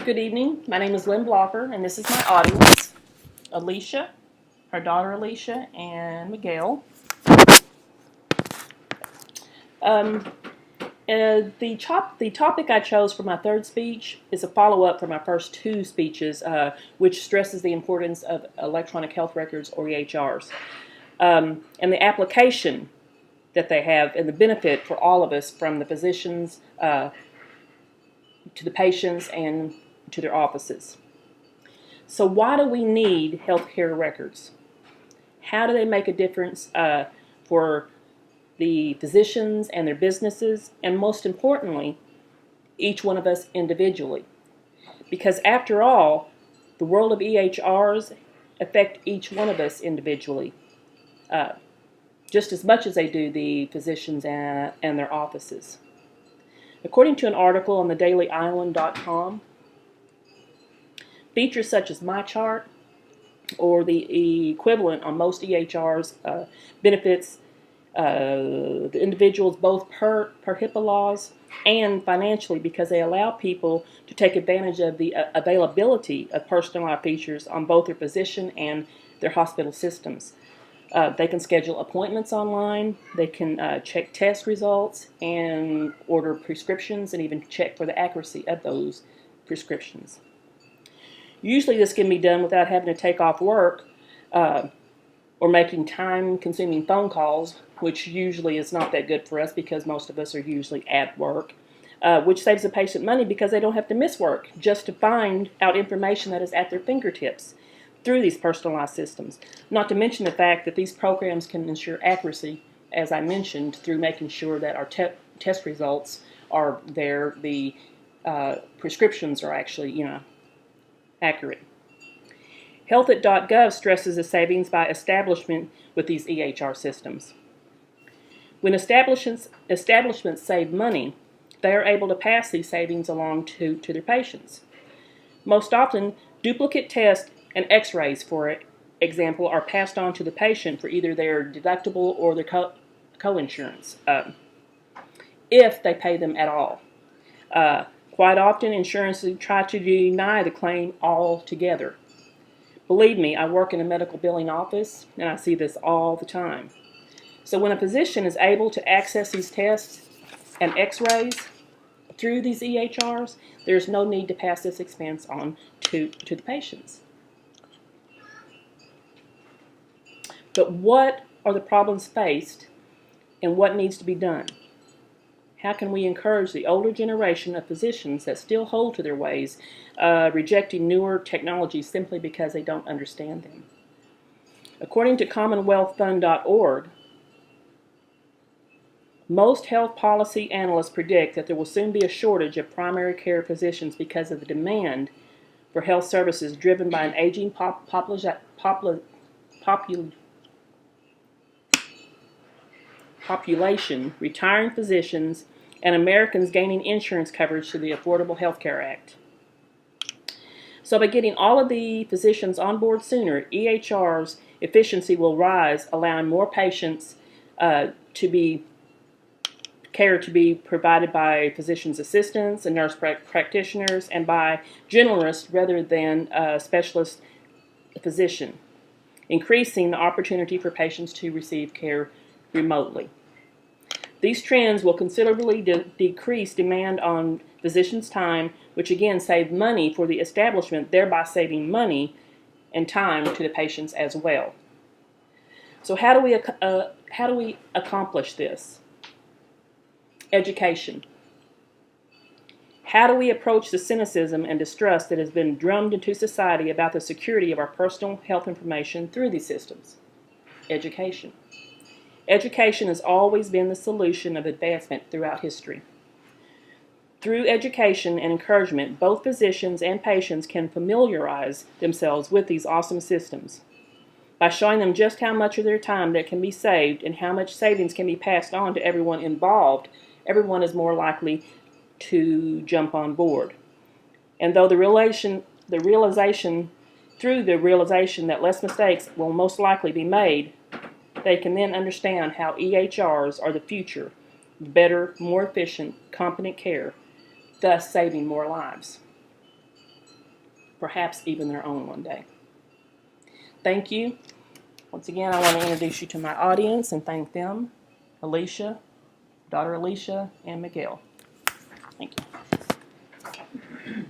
Good evening. My name is Lynn Blocker, and this is my audience. Alicia, her daughter Alicia, and Miguel. Um, the topic I chose for my third speech is a follow-up from my first two speeches, which stresses the importance of electronic health records, or EHRs, and the application that they have and the benefit for all of us, from the physicians to the patients and to their offices. So why do we need healthcare records? How do they make a difference for the physicians and their businesses, and most importantly, each one of us individually? Because after all, the world of EHRs affect each one of us individually, just as much as they do the physicians and their offices. According to an article on thedailyisland.com, features such as my chart, or the equivalent on most EHRs, benefits the individuals both per HIPAA laws and financially, because they allow people to take advantage of the availability of personalized features on both their physician and their hospital systems. They can schedule appointments online, they can check test results and order prescriptions, and even check for the accuracy of those prescriptions. Usually this can be done without having to take off work or making time-consuming phone calls, which usually is not that good for us because most of us are usually at work, which saves the patient money because they don't have to miss work just to find out information that is at their fingertips through these personalized systems. Not to mention the fact that these programs can ensure accuracy, as I mentioned, through making sure that our test results are there, the prescriptions are actually, accurate. Health.gov stresses the savings by establishment with these EHR systems. When establishments save money, they are able to pass these savings along to their patients. Most often, duplicate tests and x-rays, for example, are passed on to the patient for either their deductible or their co-insurance, if they pay them at all. Quite often, insurances try to deny the claim altogether. Believe me, I work in a medical billing office, and I see this all the time. So when a physician is able to access these tests and x-rays through these EHRs, there's no need to pass this expense on to the patients. But what are the problems faced, and what needs to be done? How can we encourage the older generation of physicians that still hold to their ways, rejecting newer technologies simply because they don't understand them? According to CommonwealthFund.org, most health policy analysts predict that there will soon be a shortage of primary care physicians because of the demand for health services driven by an aging population, retiring physicians, and Americans gaining insurance coverage through the Affordable Health Care Act. So by getting all of the physicians on board sooner, EHR's efficiency will rise, allowing more patients care to be provided by physician's assistants and nurse practitioners, and by generalists rather than a specialist physician, increasing the opportunity for patients to receive care remotely. These trends will considerably decrease demand on physicians' time, which again save money for the establishment, thereby saving money and time to the patients as well. So how do we accomplish this? Education. How do we approach the cynicism and distrust that has been drummed into society about the security of our personal health information through these systems? Education. Education has always been the solution of advancement throughout history. Through education and encouragement, both physicians and patients can familiarize themselves with these awesome systems. By showing them just how much of their time that can be saved and how much savings can be passed on to everyone involved, everyone is more likely to jump on board. And though the realization that less mistakes will most likely be made, they can then understand how EHRs are the future, better, more efficient, competent care, thus saving more lives. perhaps even their own one day. Thank you. Once again, I want to introduce you to my audience and thank them, Alicia, daughter Alicia, and Miguel. Thank you.